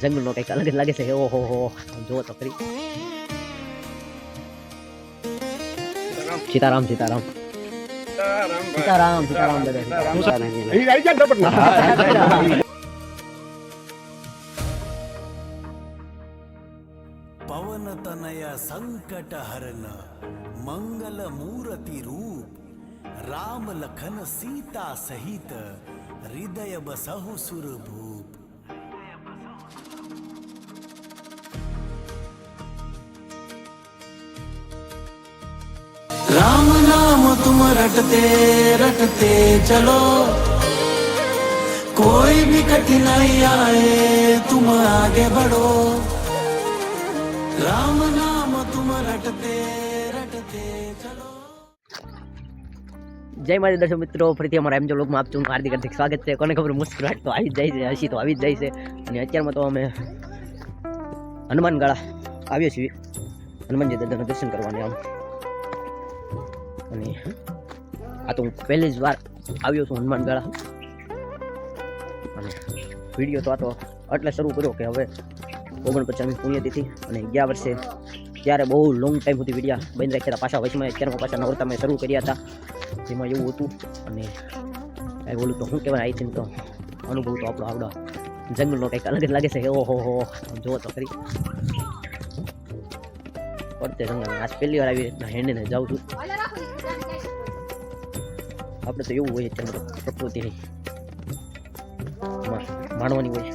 જંગલનો કંઈક અલગ જ લાગે છે. ઓહો હો, જુઓ તો ખરી. સીતારામ સીતારામ સીતારામ સીતારામ पवन तनय संकट हरन मंगल मूर्ति रूप राम लखन सीता सहित हृदय बसहु सुर भूप. राम नाम तुम रटते रटते चलो, कोई भी कठिनाई आए तुम आगे बढ़ो. राम नाम तुम रटते रटते चलो. જય મારી દર્શક મિત્રો, ફરીથી અમારા એમજો લોકમાં આપનું હાર્દિક હાર્દિક સ્વાગત છે. કોને ખબર મુસ્કરાટ તો આવી જ જાય છે, હસી તો આવી જ જાય છે. અને અત્યારમાં તો અમે હનુમાનગાળા આવીએ છીએ હનુમાનજી દાદાના દર્શન કરવાને આમ. અને આ તો હું પહેલી જ વાર આવ્યો છું હનુમાનગાળા. અને વિડીયો તો આ તો એટલે શરૂ કર્યો કે હવે 49મી પુણ્યતિથિ અને ગયા વર્ષે ત્યારે બહુ લોંગ ટાઈમ સુધી વિડીયા બંધ રાખ્યા હતા. પાછા વચમાં અત્યારમાં પાછા નવરતામાં શરૂ કર્યા હતા, જેમાં એવું હતું. અને કાંઈ બોલું તો શું કહેવાય, આઈ થિંક તો અનુભવ તો આપણો આવડો જંગલનો કંઈક અલગ જ લાગે છે. ઓહો હો, જુઓ તો ખરી. પડતે જંગલ આજ પહેલી વાર આવી રીતના હેંડીને જાઉં છું. આપણે તો એવું હોય અત્યારે પ્રકૃતિની માણવાની હોય,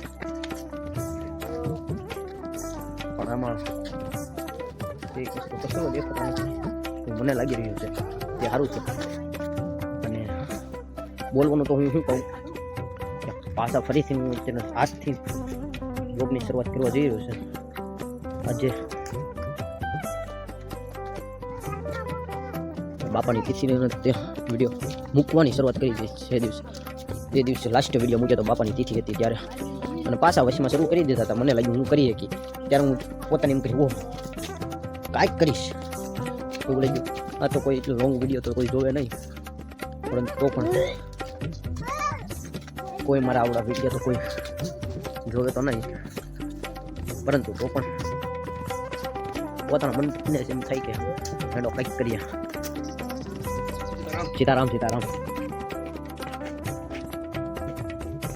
પણ આમાં કશો દેખાતો નથી. મને લાગી રહ્યું છે કે સારું છે. અને બોલવાનું તો હું શું કહું કે પાછા ફરીથી હું તેને આજથી બ્લોગની શરૂઆત કરવા જઈ રહ્યો છે. આજે બાપાની તિથિનો તે વિડીયો મૂકવાની શરૂઆત કરી છે. તે દિવસે લાસ્ટ વિડીયો મૂક્યો તો બાપાની તિથિ હતી ત્યારે. અને પાછા વચમાં શરૂ કરી દીધા હતા. મને લાગ્યું હું કરી શકી ત્યારે હું પોતાને એમ કહ્યું ઓહ કાંઈક કરીશ એવું લાગ્યું. આ તો કોઈ એટલો લોંગ વિડીયો તો કોઈ જોવે નહીં, પરંતુ તો પણ કોઈ મારા આવડા વિડીયો તો કોઈ જોવે તો નહીં, પરંતુ તો પણ પોતાના મનને એમ થાય કે હેડો કંઈક કરીએ. સીતારામ સીતારામ.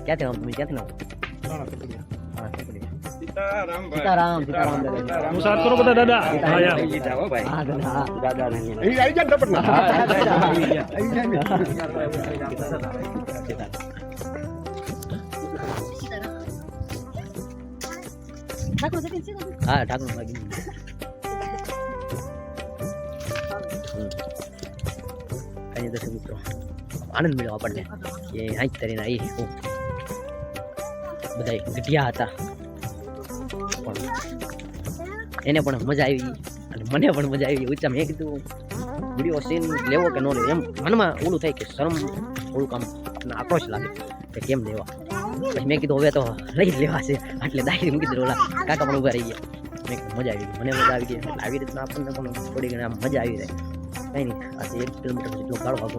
ક્યાંથી આવો તમે? ક્યાંથી આવો? સીતારામ સીતારામ. હું સાથ કરો બધા દાદા. હા યાર. હા દાદા. દાદા નહીં. અહીં આવી જા ડબટ. હા ઠાકુર લાગી. કઈ દર્શક મિત્રો, આનંદ મળ્યો આપણને કે આંખ તરીને આવી બધા ગઢિયા હતા, પણ એને પણ મજા આવી અને મને પણ મજા આવી. ઊંચા મેં કીધું વિડીયો સીન લેવો કે ન લેવો, એમ મનમાં ઓલું થાય કે શરમ ઓલું કામ આક્રોશ લાગે કે કેમ લેવા. પછી મેં કીધું હવે તો લઈ જ લેવા છે, એટલે દાખલી મૂકી દીધું. ઓલા કાકા પણ ઊભા રહી ગયા. મેં કીધું મજા આવી ગઈ, મને મજા આવી ગઈ. એટલે આવી રીતના આપણને પણ થોડી ઘણી આમ મજા આવી જાય. કંઈ નહીં, આજે 1 કિલોમીટર જેટલો ગાળો વાગો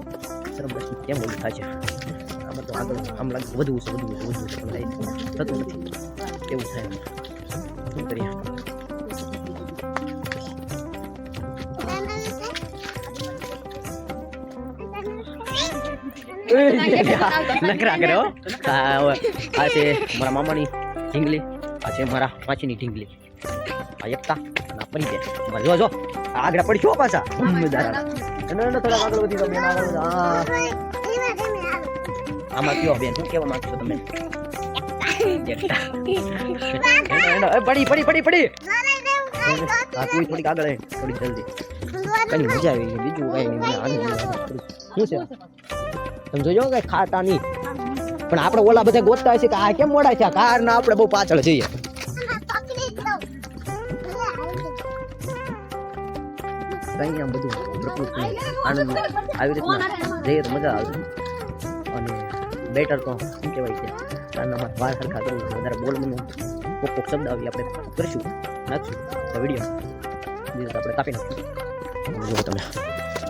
શરમ દર્શન કેમ ઓલું થાય છે. આમાં તો આગળ આમ લાગે વધવું છે પણ થતું નથી. કેવું થાય શું કરીએ. નકરા કરે હો. આ છે મારા મામાની ઢીંગલી, આ છે મારા માછીની ઢીંગલી. આ એકતા અને પડી જાય. જો જો આગળ પડી છો પાછા થોડા આગળ વધી તમે. આમાં કયો બેન શું કહેવા માંગશો તમે? પડી પડી પડી પડી. હા તું થોડીક આગળ થોડીક જલ્દી. કઈ મજા આવી ગઈ. બીજું કઈ નહીં, મને આનંદ શું છે તમે જોજો કઈ ખાતા નહીં. પણ આપણે ઓલા બધા ગોતતા હશે કે આ કેમ મોડા છે, કાર ના આપણે બહુ પાછળ જઈએ. કઈ આમ બધું આનંદ આવી રીતના જઈએ તો મજા આવે. અને બેટર તો શું કહેવાય કે કાનમાં વાર સરખા કરવું, વધારે બોલવાનું કોક શબ્દ આવી આપણે કરીશું નાખશું તો વિડીયો બીજું આપણે કાપી નાખીશું. જો તમે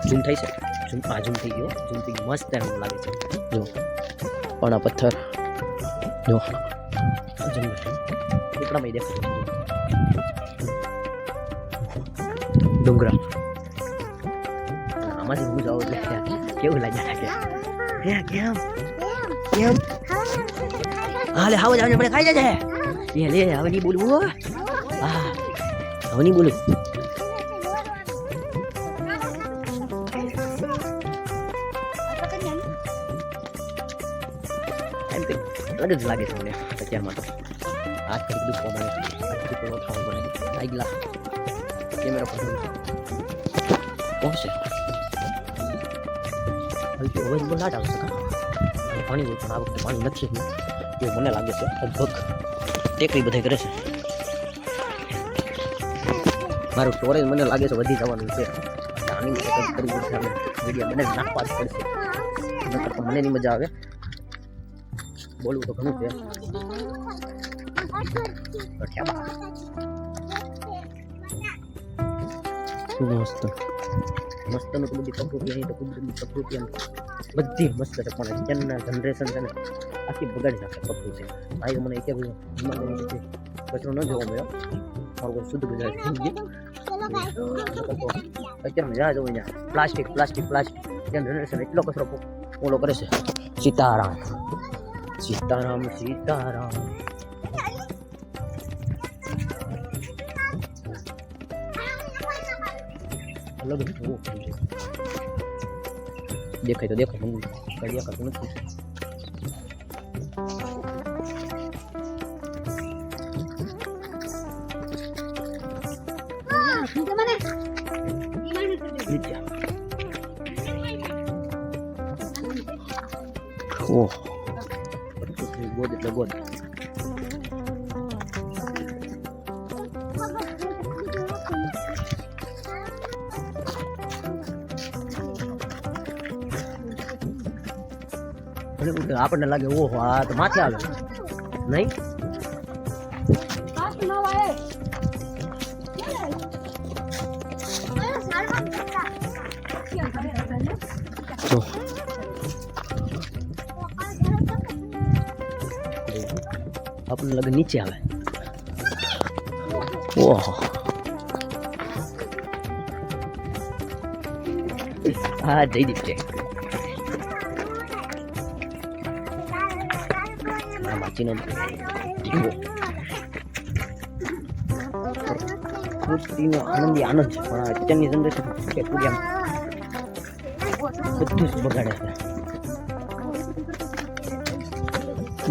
ઝૂમ થઈ છે, ઝૂમ થઈ ગયો, ઝૂમ થઈ ગયો, મસ્ત એમ લાગે છે. જો પણ આ પથ્થર જો જંગલ ટીપડામાં દેખાય ડુંગરા આમાંથી હું જાઉં એટલે કેવું લાગ્યા રાખે કેમ કેમ હા લે હાવ જાવ ખાઈ જજે લે હવે નહીં બોલવું હો હા હવે નહીં બોલું અલગ જ લાગે છે મને અત્યારમાં તો હાથ કરી બધું ખાવા મને ખાવા મને આઈ ગલા કેમેરા પર પહોંચે હવે અવાજ બહુ લાટ આવશે પાણી બહુ પણ આ વખતે પાણી નથી એવું મને લાગે છે લગભગ ટેકરી બધા કરે છે મારું સ્ટોરેજ મને લાગે છે વધી જવાનું છે આની કરવું પડશે વિડીયો મને નાખવા જ પડશે નકર તો મને નહીં મજા આવે બોલવું તો ઘણું છે મસ્ત મસ્તનું તો બધી પ્રકૃતિ અહીં તો કુદરતની પ્રકૃતિ બધી મસ્ત છે પણ અત્યારના જનરેશન છે ને આખી બગાડી નાખે પ્રકૃતિ ભાઈ મને એક કચરો ન જોવો મળ્યો મારું કોઈ શુદ્ધ ગુજરાત અત્યારે જ્યાં જવું ત્યાં પ્લાસ્ટિક પ્લાસ્ટિક પ્લાસ્ટિક ત્યાં જનરેશન એટલો કચરો ઓલો કરે છે સીતારામ સીતારામ સીતારામ અલગ દેખાય તો દેખાય કઈ દેખાતું નથી ઓહ ગોદ એટલે ગોદ આપણને લાગે ઓહો આ તો માથે આવે નહીં આપણને લાગે નીચે આવે ઓહો હા જયદીપ છે માછીનો કુદરતીનો આનંદી આનંદ છે પણ અત્યારની જનરેશન કે કુડિયામ બધું જ બગાડે છે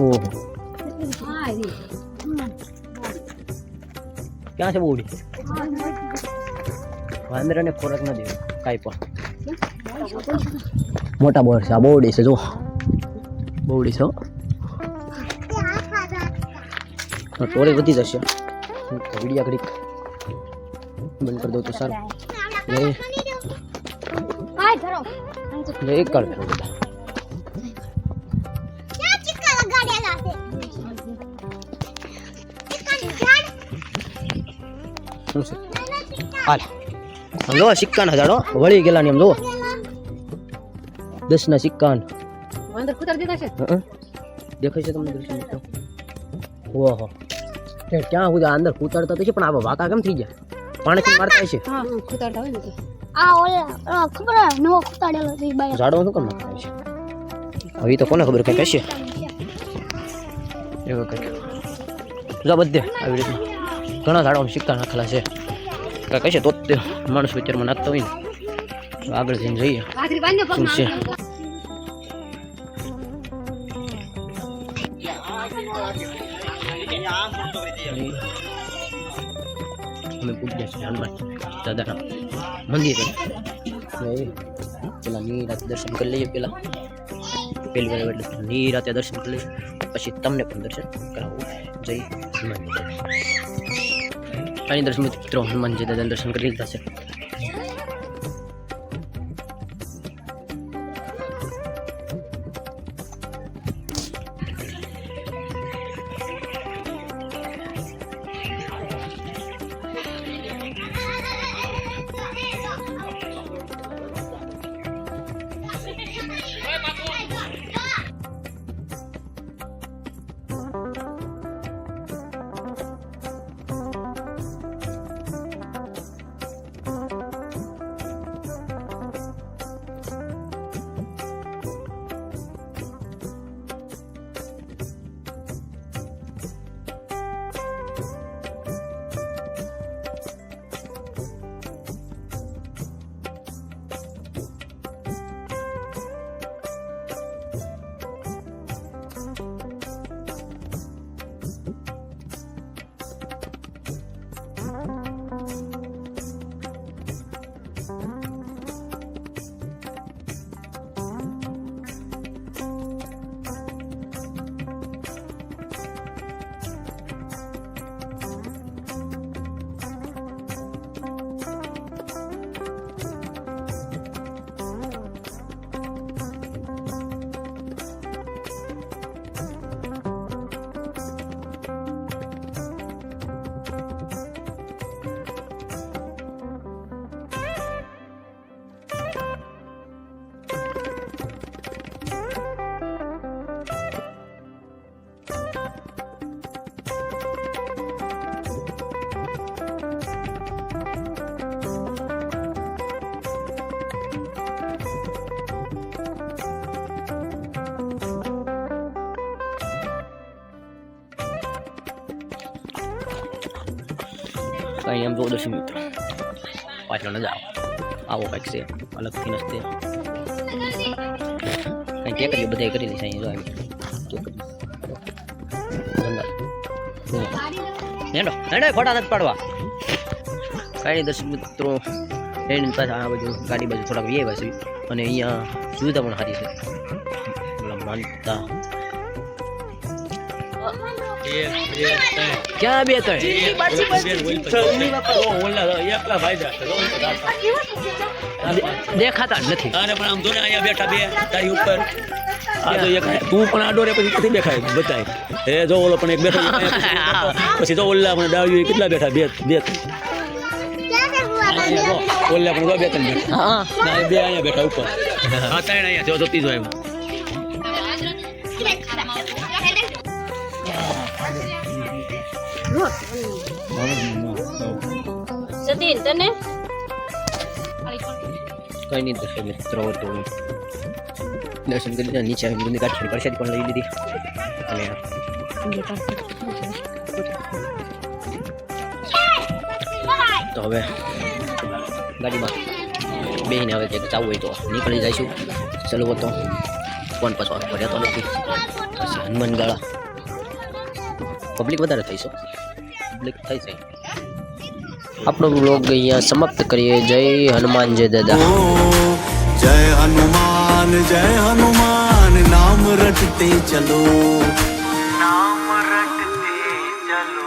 ઓહો ક્યાં છે બોડી વાંદરાને ખોરાક ના દેવો કાંઈ પણ મોટા બોર્ડ છે આ બોડી છે જો બોડી છે ટોળી વધી જશે વિડીયા ઘડીક બંધ કરી દઉં તો સારું એક કાળ કરો બધા શું છે હાલ લો સિક્કાના ઝાડો વળી ગયેલા ને એમ લો 10 ના સિક્કા અંદર કુતર દેખાય છે દેખાય છે તમને દર્શન મિત્રો ઓહો ક્યાં સુધી અંદર કૂતરતા તો છે પણ આવા વાકા કેમ થઈ ગયા પાણીથી મારતા છે હા કૂતરતા હોય ને આ ઓલા ખબર નવો કૂતરેલો છે બાય ઝાડો શું કામ નાખતા છે હવે તો કોને ખબર કઈ કહેશે એવું કઈ જો બધે આવી રીતે ઘણા ઝાડોમાં સિક્કા નાખેલા છે કઈ કહેશે તો માણસ વિચારમાં નાખતા હોય ને આગળ જઈને જોઈએ શું છે અમે પૂછ્યા છે હનુમાન દાદાના મંદિરે પેલા નિરાતે દર્શન કરી લઈએ પહેલી વાર એટલે નિરાતે દર્શન કરી લઈએ પછી તમને પણ દર્શન કરાવું જય હનુમાનજી દાદા દર્શન મિત્રો હનુમાનજી દાદા દર્શન કરી લીધા છે કંઈ એમ જો દર્શક મિત્રો પાછળ નજારો આવો કંઈક છે અલગથી નસ્તે કંઈ ટેકરીઓ બધાય કરેલી છે અહીંયા જો આવી જંગલ હેડો ફોટા નથી પાડવા કાંઈ નહીં દર્શક મિત્રો એની પાછા આ બાજુ ગાડી બાજુ થોડાક વ્યવ હશે અને અહીંયા સુવિધા પણ સારી છે માનતા ક્યાં બે ત્રણ દેખાતા જ નથી અરે પણ આમ જો ને અહીંયા બેઠા બે તારી ઉપર આ તો એક તું પણ આડો રે પછી નથી દેખાય બતાય એ જો ઓલો પણ એક બેઠો પછી તો ઓલા પણ ડાવ્યું કેટલા બેઠા બે બે ઓલા પણ બે ત્રણ બેઠા હા બે અહીંયા બેઠા ઉપર હા ત્રણ અહીંયા જો ત્રીજો આવ્યો સતીન તને કઈ નહીં દર્શક મિત્રો તો દર્શન કરી દીધા નીચે આવી બધી ગાંઠિયાની પ્રસાદી પણ લઈ લીધી અને તો હવે ગાડીમાં બેહીને હવે ક્યાંક જવું હોય તો નીકળી જઈશું ચલો તો ફોન પાછો રહેતો નથી પછી હનુમાન ગાળા પબ્લિક વધારે થઈ છે પબ્લિક થઈ છે આપણો વ્લોગ અહીંયા સમાપ્ત કરીએ જય હનુમાન જય દાદા जय हनुमान नाम रटते चलो नाम रटते चलो